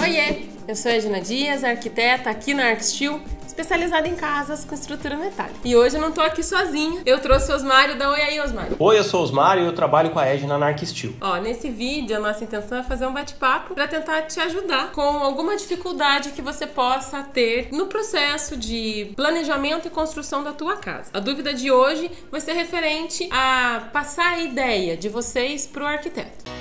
Oiê, eu sou a Edna Dias, arquiteta aqui na ArcSteel, especializada em casas com estrutura metálica. E hoje eu não tô aqui sozinha, eu trouxe o Osmário. Dá oi aí, Osmário. Oi, eu sou o Osmário e eu trabalho com a Edna na ArcSteel. Ó, nesse vídeo a nossa intenção é fazer um bate-papo para tentar te ajudar com alguma dificuldade que você possa ter no processo de planejamento e construção da tua casa. A dúvida de hoje vai ser referente a passar a ideia de vocês pro arquiteto.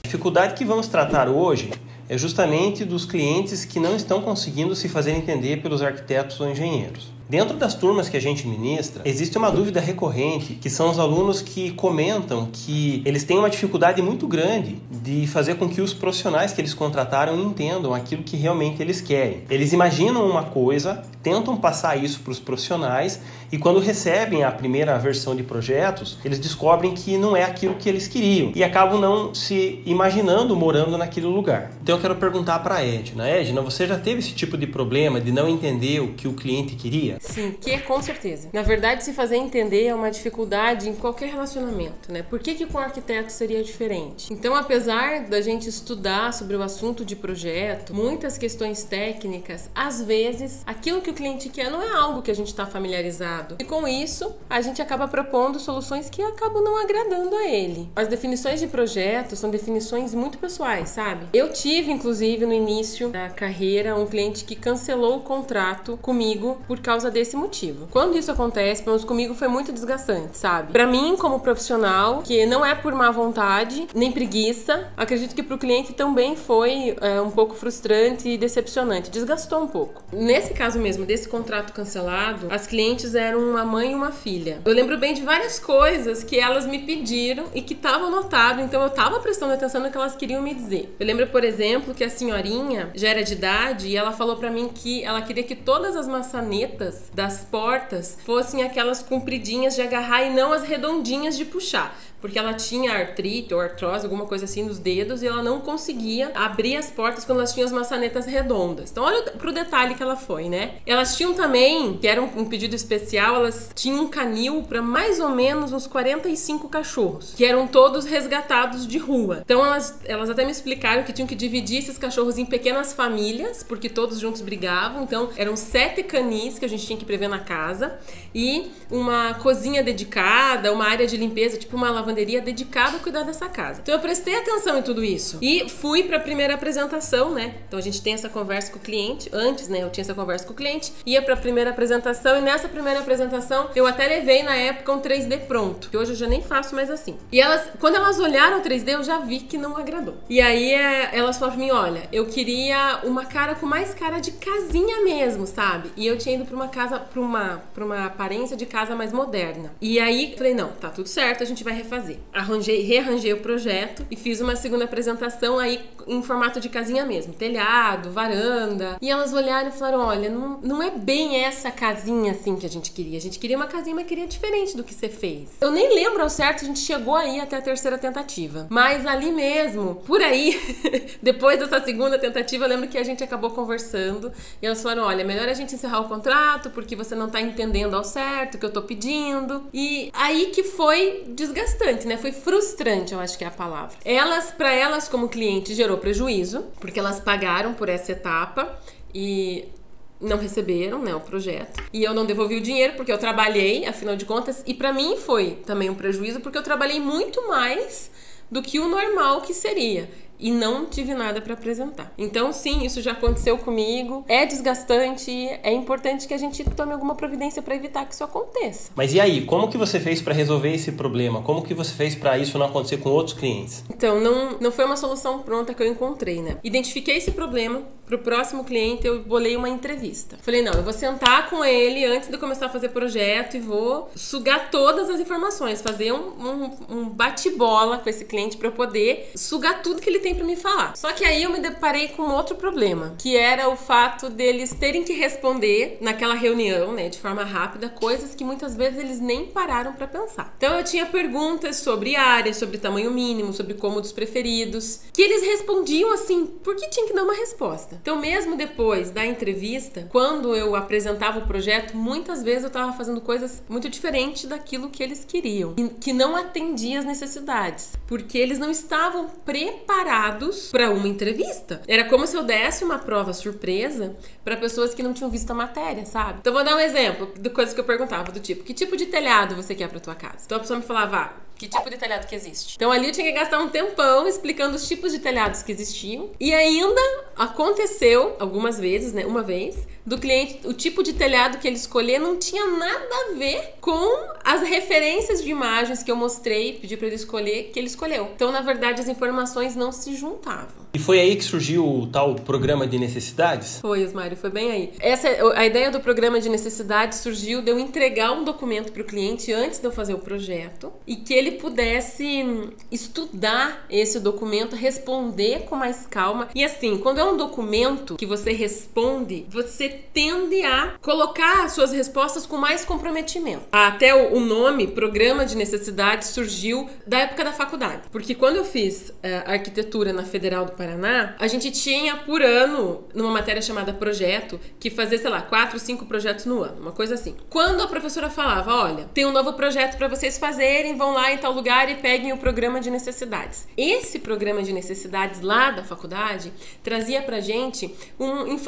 A dificuldade que vamos tratar hoje é justamente dos clientes que não estão conseguindo se fazer entender pelos arquitetos ou engenheiros. Dentro das turmas que a gente ministra, existe uma dúvida recorrente, que são os alunos que comentam que eles têm uma dificuldade muito grande de fazer com que os profissionais que eles contrataram entendam aquilo que realmente eles querem. Eles imaginam uma coisa, tentam passar isso para os profissionais e quando recebem a primeira versão de projetos, eles descobrem que não é aquilo que eles queriam e acabam não se imaginando morando naquele lugar. Então eu quero perguntar para a Edna. Edna, você já teve esse tipo de problema de não entender o que o cliente queria? Sim, com certeza. Na verdade, se fazer entender é uma dificuldade em qualquer relacionamento, né? Por que com o arquiteto seria diferente? Então, apesar da gente estudar sobre o assunto de projeto, muitas questões técnicas, às vezes, aquilo que o cliente quer não é algo que a gente está familiarizado. E com isso, a gente acaba propondo soluções que acabam não agradando a ele. As definições de projeto são definições muito pessoais, sabe? Eu tive, inclusive, no início da carreira, um cliente que cancelou o contrato comigo por causa desse motivo. Quando isso acontece, pelo menos comigo, foi muito desgastante, sabe? Pra mim, como profissional, que não é por má vontade, nem preguiça, acredito que pro cliente também foi um pouco frustrante e decepcionante. Desgastou um pouco. Nesse caso mesmo, desse contrato cancelado, as clientes eram uma mãe e uma filha. Eu lembro bem de várias coisas que elas me pediram e que estavam anotado, então eu tava prestando atenção no que elas queriam me dizer. Eu lembro, por exemplo, que a senhorinha já era de idade e ela falou pra mim que ela queria que todas as maçanetas das portas fossem aquelas compridinhas de agarrar e não as redondinhas de puxar, porque ela tinha artrite ou artrose, alguma coisa assim nos dedos e ela não conseguia abrir as portas quando elas tinham as maçanetas redondas. Então olha pro detalhe que ela foi, né? Elas tinham também, que era um pedido especial, elas tinham um canil para mais ou menos uns 45 cachorros, que eram todos resgatados de rua. Então elas até me explicaram que tinham que dividir esses cachorros em pequenas famílias, porque todos juntos brigavam. Então eram 7 canis que a gente tinha que prever na casa e uma cozinha dedicada, uma área de limpeza, tipo uma lavanderia dedicada a cuidar dessa casa. Então eu prestei atenção em tudo isso e fui para a primeira apresentação, né? Então a gente tem essa conversa com o cliente, antes, né? Eu tinha essa conversa com o cliente, ia para a primeira apresentação e nessa primeira apresentação eu até levei na época um 3D pronto, que hoje eu já nem faço mais assim. E quando elas olharam o 3D, eu já vi que não agradou. E aí elas falaram pra mim, olha, eu queria uma cara com mais cara de casinha mesmo, sabe? E eu tinha ido para uma casa, para uma aparência de casa mais moderna. E aí falei, não, tá tudo certo, a gente vai refazer. Rearranjei o projeto e fiz uma segunda apresentação aí em formato de casinha mesmo, telhado, varanda. E elas olharam e falaram, olha, não é bem essa casinha assim que a gente queria uma casinha, mas queria diferente do que você fez. Eu nem lembro ao certo, a gente chegou aí até a terceira tentativa, mas ali mesmo, por aí, depois dessa segunda tentativa, eu lembro que a gente acabou conversando e elas falaram, olha, melhor a gente encerrar o contrato porque você não tá entendendo ao certo o que eu tô pedindo. E aí que foi desgastante, né? Foi frustrante, eu acho que é a palavra. Pra elas como cliente gerou prejuízo, porque elas pagaram por essa etapa e não receberam, né, o projeto. E eu não devolvi o dinheiro porque eu trabalhei, afinal de contas, e pra mim foi também um prejuízo porque eu trabalhei muito mais do que o normal que seria. E não tive nada para apresentar. Então, sim, isso já aconteceu comigo. É desgastante, é importante que a gente tome alguma providência para evitar que isso aconteça. Mas e aí, como que você fez para resolver esse problema? Como que você fez para isso não acontecer com outros clientes? Então, não foi uma solução pronta que eu encontrei, né? Identifiquei esse problema. Pro próximo cliente, eu bolei uma entrevista. Falei, não, eu vou sentar com ele antes de eu começar a fazer projeto e vou sugar todas as informações, fazer um bate-bola com esse cliente para eu poder sugar tudo que ele tem tem pra me falar. Só que aí eu me deparei com outro problema, que era o fato deles terem que responder naquela reunião, né, de forma rápida, coisas que muitas vezes eles nem pararam pra pensar. Então eu tinha perguntas sobre área, sobre tamanho mínimo, sobre cômodos preferidos, que eles respondiam assim, porque tinha que dar uma resposta. Então mesmo depois da entrevista, quando eu apresentava o projeto, muitas vezes eu tava fazendo coisas muito diferentes daquilo que eles queriam, que não atendia as necessidades, porque eles não estavam preparados para uma entrevista. Era como se eu desse uma prova surpresa para pessoas que não tinham visto a matéria, sabe? Então vou dar um exemplo de coisas que eu perguntava, do tipo, que tipo de telhado você quer para tua casa? Então a pessoa me falava, que tipo de telhado que existe? Então ali eu tinha que gastar um tempão explicando os tipos de telhados que existiam. E ainda aconteceu algumas vezes, né? Uma vez, do cliente, o tipo de telhado que ele escolher não tinha nada a ver com as referências de imagens que eu mostrei, pedi para ele escolher, que ele escolheu. Então, na verdade, as informações não se juntavam. E foi aí que surgiu o tal programa de necessidades? Foi, Osmário, foi bem aí. A ideia do programa de necessidades surgiu de eu entregar um documento para o cliente antes de eu fazer o projeto e que ele pudesse estudar esse documento, responder com mais calma. E assim, quando é um documento que você responde, você tende a colocar as suas respostas com mais comprometimento. Até o nome, Programa de Necessidades, surgiu da época da faculdade. Porque quando eu fiz arquitetura na Federal do Paraná, a gente tinha por ano, numa matéria chamada projeto, que fazia, sei lá, 4, 5 projetos no ano, uma coisa assim. Quando a professora falava, olha, tem um novo projeto para vocês fazerem, vão lá em tal lugar e peguem o Programa de Necessidades. Esse Programa de Necessidades lá da faculdade trazia pra gente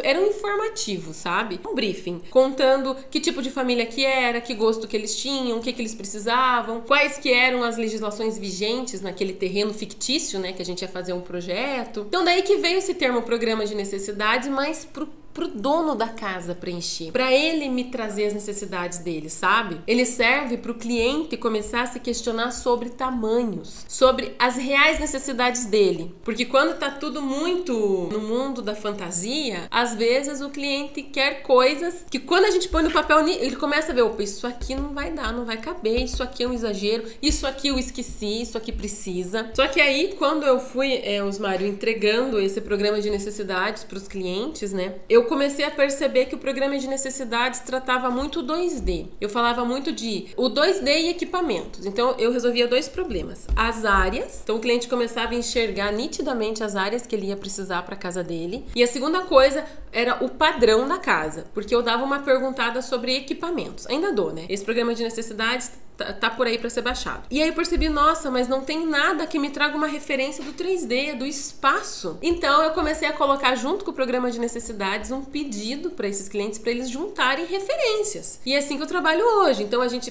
era um informativo, sabe? Um briefing, contando que tipo de família que era, que gosto que eles tinham, o que eles precisavam, quais que eram as legislações vigentes naquele terreno fictício, né, que a gente ia fazer um projeto. Então daí que veio esse termo Programa de Necessidades, mas pro dono da casa preencher, para ele me trazer as necessidades dele, sabe? Ele serve pro cliente começar a se questionar sobre tamanhos, sobre as reais necessidades dele, porque quando tá tudo muito no mundo da fantasia, às vezes o cliente quer coisas que quando a gente põe no papel, ele começa a ver, opa, isso aqui não vai dar, não vai caber, isso aqui é um exagero, isso aqui eu esqueci, isso aqui precisa. Só que aí, quando eu fui, Osmário, entregando esse programa de necessidades pros clientes, né, eu comecei a perceber que o programa de necessidades tratava muito 2D. Eu falava muito de o 2D e equipamentos. Então, eu resolvia 2 problemas. As áreas. Então, o cliente começava a enxergar nitidamente as áreas que ele ia precisar para a casa dele. E a segunda coisa era o padrão da casa. Porque eu dava uma perguntada sobre equipamentos. Ainda dou, né? Esse programa de necessidades tá por aí para ser baixado. E aí eu percebi, nossa, mas não tem nada que me traga uma referência do 3D, do espaço. Então eu comecei a colocar junto com o programa de necessidades um pedido para esses clientes para eles juntarem referências. E é assim que eu trabalho hoje. Então a gente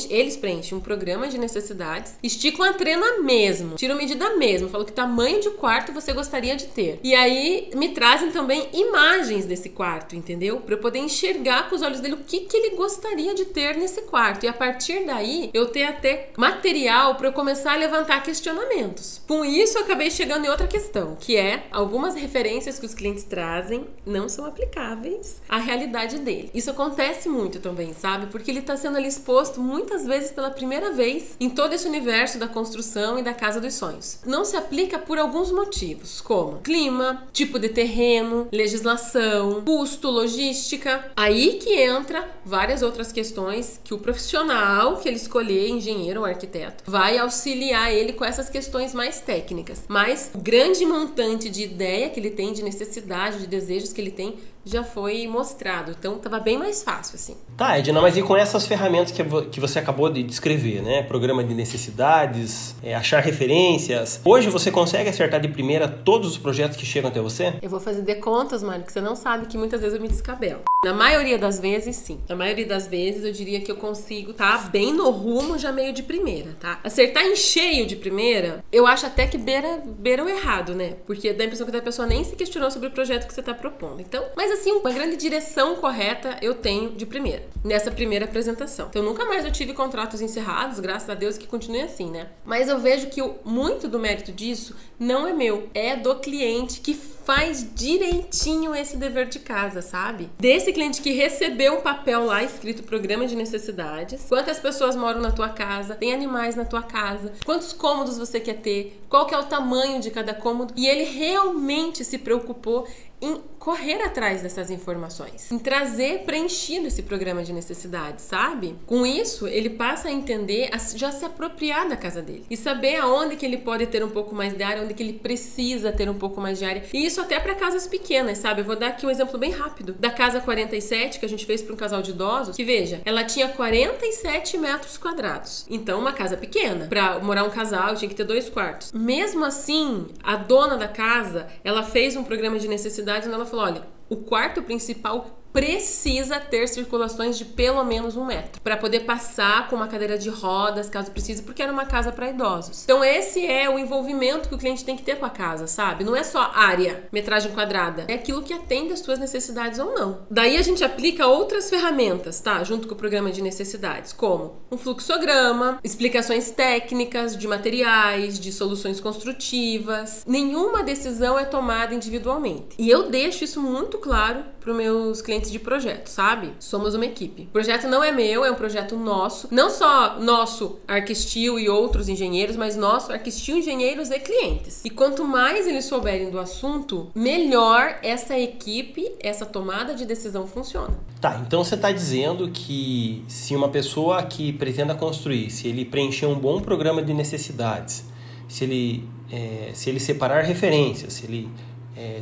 eles preenchem um programa de necessidades, esticam a trena mesmo, tiram medida mesmo, falam que tamanho de quarto você gostaria de ter. E aí me trazem também imagens desse quarto, entendeu? Para eu poder enxergar com os olhos dele o que ele gostaria de ter nesse quarto. E a partir daí eu ter até material para eu começar a levantar questionamentos. Com isso eu acabei chegando em outra questão, que é algumas referências que os clientes trazem não são aplicáveis à realidade dele. Isso acontece muito também, sabe? Porque ele está sendo ali exposto muitas vezes pela primeira vez em todo esse universo da construção e da casa dos sonhos. Não se aplica por alguns motivos, como clima, tipo de terreno, legislação, custo, logística. Aí que entra várias outras questões que o profissional que ele escolher, engenheiro ou arquiteto, vai auxiliar ele com essas questões mais técnicas. Mas o grande montante de ideia que ele tem, de necessidade, de desejos que ele tem, já foi mostrado. Então, tava bem mais fácil, assim. Tá, Edna, mas e com essas ferramentas que você acabou de descrever, né? Programa de necessidades, achar referências. Hoje você consegue acertar de primeira todos os projetos que chegam até você? Eu vou fazer de contas, Mário, que você não sabe que muitas vezes eu me descabelo. Na maioria das vezes, sim. Na maioria das vezes, eu diria que eu consigo tá bem no rumo já meio de primeira, tá? Acertar em cheio de primeira, eu acho até que beira o errado, né? Porque dá a impressão que a pessoa nem se questionou sobre o projeto que você tá propondo. Então, mas assim, uma grande direção correta eu tenho de primeira, nessa primeira apresentação. Então nunca mais eu tive contratos encerrados, graças a Deus que continue assim, né? Mas eu vejo que muito do mérito disso não é meu, é do cliente que faz direitinho esse dever de casa, sabe? Desse cliente que recebeu um papel lá escrito Programa de Necessidades, quantas pessoas moram na tua casa, tem animais na tua casa, quantos cômodos você quer ter, qual que é o tamanho de cada cômodo, e ele realmente se preocupou em correr atrás dessas informações, em trazer preenchido esse programa de necessidades, sabe? Com isso, ele passa a entender, a já se apropriar da casa dele e saber aonde que ele pode ter um pouco mais de área, onde que ele precisa ter um pouco mais de área. E isso até para casas pequenas, sabe? Eu vou dar aqui um exemplo bem rápido. Da casa 47, que a gente fez para um casal de idosos, que veja, ela tinha 47 metros quadrados. Então, uma casa pequena. Para morar um casal, tinha que ter 2 quartos. Mesmo assim, a dona da casa, ela fez um programa de necessidades onde ela falou, olha, o quarto principal precisa ter circulações de pelo menos 1 metro para poder passar com uma cadeira de rodas, caso precise, porque era uma casa para idosos. Então esse é o envolvimento que o cliente tem que ter com a casa, sabe? Não é só área, metragem quadrada, é aquilo que atende às suas necessidades ou não. Daí a gente aplica outras ferramentas, tá? Junto com o programa de necessidades, como um fluxograma, explicações técnicas de materiais, de soluções construtivas. Nenhuma decisão é tomada individualmente. E eu deixo isso muito claro para os meus clientes de projeto, sabe? Somos uma equipe. O projeto não é meu, é um projeto nosso. Não só nosso, Arquistil e outros engenheiros, mas nosso, Arquistil, engenheiros e clientes. E quanto mais eles souberem do assunto, melhor essa equipe, essa tomada de decisão funciona. Tá, então você está dizendo que se uma pessoa que pretenda construir, se ele preencher um bom programa de necessidades, se ele separar referências, se ele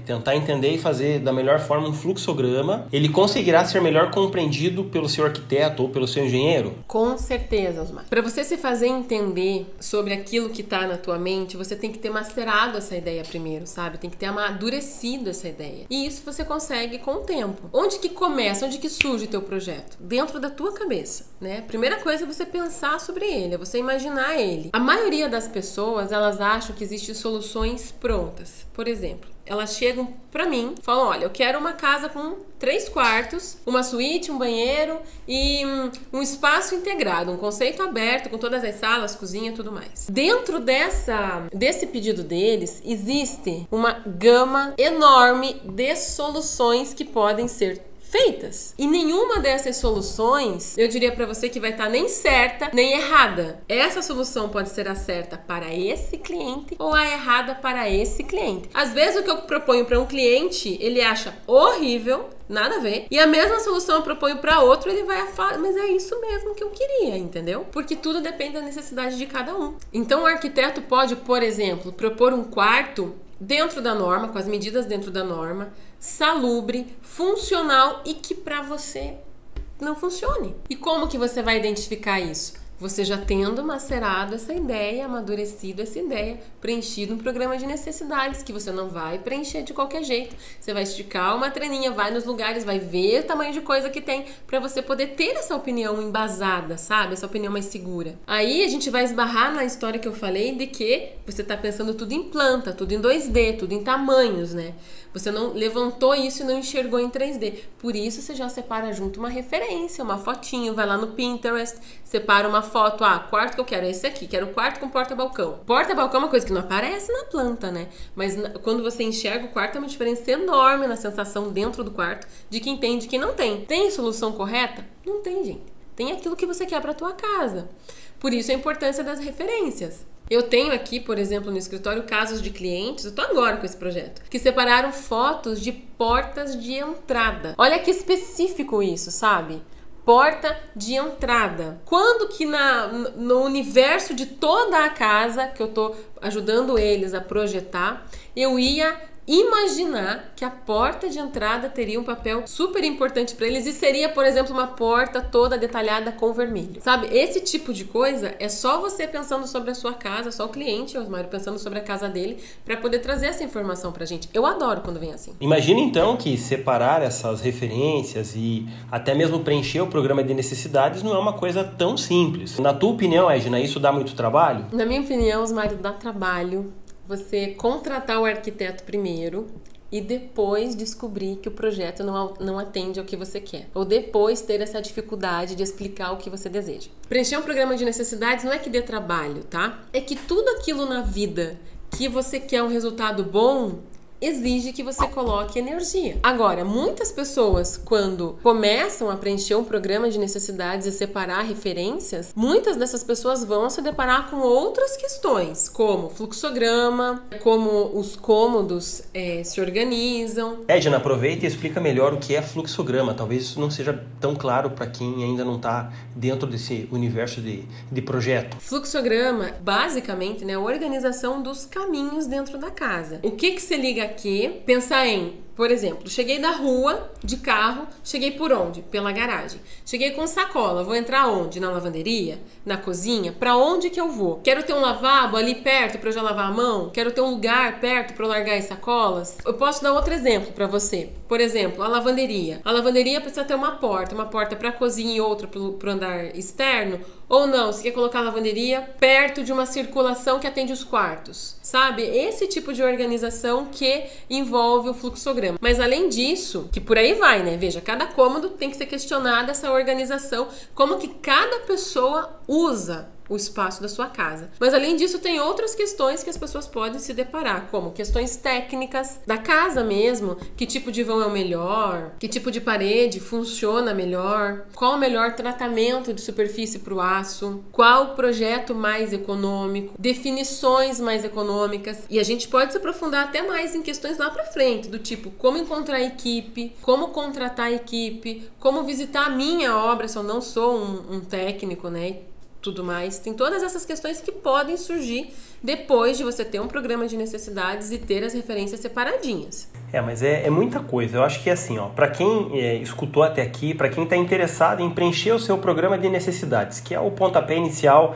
tentar entender e fazer da melhor forma um fluxograma, ele conseguirá ser melhor compreendido pelo seu arquiteto ou pelo seu engenheiro? Com certeza, Osmar. Para você se fazer entender sobre aquilo que está na tua mente, você tem que ter masterado essa ideia primeiro, sabe? Tem que ter amadurecido essa ideia. E isso você consegue com o tempo. Onde que começa, onde que surge o teu projeto? Dentro da tua cabeça, né? Primeira coisa é você pensar sobre ele, é você imaginar ele. A maioria das pessoas, elas acham que existem soluções prontas. Por exemplo, elas chegam pra mim, falam, olha, eu quero uma casa com 3 quartos, uma suíte, um banheiro e um espaço integrado, um conceito aberto com todas as salas, cozinha e tudo mais. Dentro desse pedido deles, existe uma gama enorme de soluções que podem ser feitas. E nenhuma dessas soluções, eu diria pra você que vai estar nem certa, nem errada. Essa solução pode ser a certa para esse cliente ou a errada para esse cliente. Às vezes o que eu proponho para um cliente, ele acha horrível, nada a ver. E a mesma solução eu proponho para outro, ele vai falar, mas é isso mesmo que eu queria, entendeu? Porque tudo depende da necessidade de cada um. Então o arquiteto pode, por exemplo, propor um quarto dentro da norma, com as medidas dentro da norma, salubre, funcional e que para você não funcione. E como que você vai identificar isso? Você já tendo macerado essa ideia, amadurecido essa ideia, preenchido um programa de necessidades que você não vai preencher de qualquer jeito. Você vai esticar uma treninha, vai nos lugares, vai ver o tamanho de coisa que tem para você poder ter essa opinião embasada, sabe? Essa opinião mais segura. Aí a gente vai esbarrar na história que eu falei de que você tá pensando tudo em planta, tudo em 2D, tudo em tamanhos, né? Você não levantou isso e não enxergou em 3D. Por isso você já separa junto uma referência, uma fotinho, vai lá no Pinterest, separa uma foto, quarto que eu quero é esse aqui, quero quarto com porta-balcão. Porta-balcão é uma coisa que não aparece na planta, né? Mas quando você enxerga o quarto é uma diferença enorme na sensação dentro do quarto de quem tem e de quem não tem. Tem solução correta? Não tem, gente. Tem aquilo que você quer para tua casa. Por isso a importância das referências. Eu tenho aqui, por exemplo, no escritório, casos de clientes, eu tô agora com esse projeto, que separaram fotos de portas de entrada. Olha que específico isso, sabe? Porta de entrada. Quando que no universo de toda a casa, que eu tô ajudando eles a projetar, eu ia imaginar que a porta de entrada teria um papel super importante para eles e seria, por exemplo, uma porta toda detalhada com vermelho. Sabe? Esse tipo de coisa é só você pensando sobre a sua casa, só o cliente, Osmário, pensando sobre a casa dele para poder trazer essa informação pra gente. Eu adoro quando vem assim. Imagina então que separar essas referências e até mesmo preencher o programa de necessidades não é uma coisa tão simples. Na tua opinião, Edna, isso dá muito trabalho? Na minha opinião, Osmário, dá trabalho você contratar o arquiteto primeiro, e depois descobrir que o projeto não atende ao que você quer. Ou depois ter essa dificuldade de explicar o que você deseja. Preencher um programa de necessidades não é que dê trabalho, tá? É que tudo aquilo na vida que você quer um resultado bom exige que você coloque energia. Agora, muitas pessoas, quando começam a preencher um programa de necessidades e separar referências, muitas dessas pessoas vão se deparar com outras questões, como fluxograma, como os cômodos se organizam. Edna, aproveita e explica melhor o que é fluxograma. Talvez isso não seja tão claro para quem ainda não está dentro desse universo de projeto. Fluxograma, basicamente, é a organização dos caminhos dentro da casa. O que se liga aqui? Pensar em, por exemplo, cheguei da rua de carro, cheguei por onde? Pela garagem. Cheguei com sacola, vou entrar onde? Na lavanderia? Na cozinha? Pra onde que eu vou? Quero ter um lavabo ali perto pra eu já lavar a mão? Quero ter um lugar perto pra eu largar as sacolas? Eu posso dar outro exemplo pra você. Por exemplo, a lavanderia. A lavanderia precisa ter uma porta pra cozinha e outra pro andar externo. Ou não, você quer colocar a lavanderia perto de uma circulação que atende os quartos, sabe? Esse tipo de organização que envolve o fluxograma. Mas além disso, que por aí vai, né? Veja, cada cômodo tem que ser questionada essa organização, como que cada pessoa usa o espaço da sua casa. Mas além disso, tem outras questões que as pessoas podem se deparar, como questões técnicas da casa mesmo, que tipo de vão é o melhor, que tipo de parede funciona melhor, qual o melhor tratamento de superfície para o aço, qual o projeto mais econômico, definições mais econômicas, e a gente pode se aprofundar até mais em questões lá para frente, do tipo como encontrar equipe, como contratar equipe, como visitar a minha obra se eu não sou um técnico, né? Tudo mais. Tem todas essas questões que podem surgir depois de você ter um programa de necessidades e ter as referências separadinhas. Mas é muita coisa. Eu acho que é assim, para quem escutou até aqui, para quem está interessado em preencher o seu programa de necessidades, que é o pontapé inicial,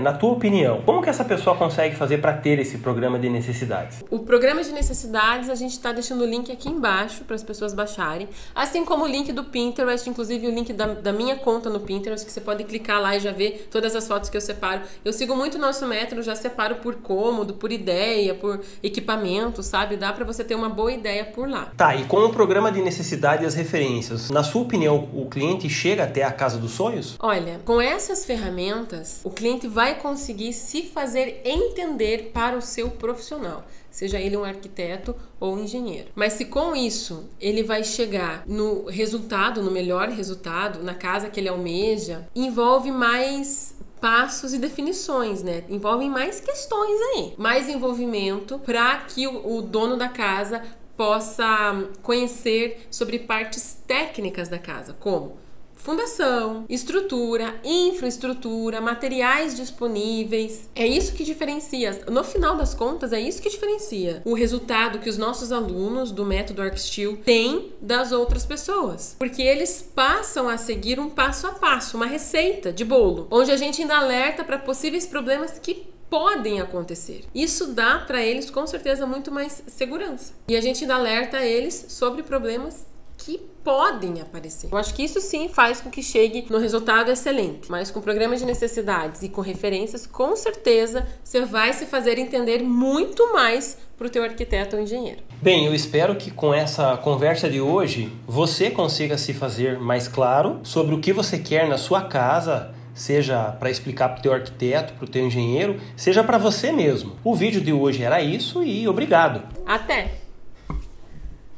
na tua opinião, como que essa pessoa consegue fazer para ter esse programa de necessidades? O programa de necessidades, a gente está deixando o link aqui embaixo para as pessoas baixarem, assim como o link do Pinterest, inclusive o link da minha conta no Pinterest, que você pode clicar lá e já ver todas as fotos que eu separo. Eu sigo muito o nosso método, já separo por cômodo, por ideia, por equipamento, sabe? Dá para você ter uma boa ideia por lá. Tá, e com o programa de necessidade e as referências, na sua opinião, o cliente chega até a casa dos sonhos? Olha, com essas ferramentas, o cliente vai conseguir se fazer entender para o seu profissional, seja ele um arquiteto ou um engenheiro. Mas se com isso ele vai chegar no resultado, no melhor resultado, na casa que ele almeja, envolve mais passos e definições, né? Envolvem mais questões aí, mais envolvimento para que o dono da casa possa conhecer sobre partes técnicas da casa, como fundação, estrutura, infraestrutura, materiais disponíveis. É isso que diferencia. No final das contas, é isso que diferencia o resultado que os nossos alunos do método ArcSteel têm das outras pessoas. Porque eles passam a seguir um passo a passo, uma receita de bolo, onde a gente ainda alerta para possíveis problemas que podem acontecer. Isso dá para eles, com certeza, muito mais segurança. E a gente ainda alerta eles sobre problemas que podem aparecer. Eu acho que isso sim faz com que chegue no resultado excelente. Mas com programas de necessidades e com referências, com certeza você vai se fazer entender muito mais para o teu arquiteto ou engenheiro. Bem, eu espero que com essa conversa de hoje você consiga se fazer mais claro sobre o que você quer na sua casa, seja para explicar para o teu arquiteto, para o teu engenheiro, seja para você mesmo. O vídeo de hoje era isso e obrigado. Até!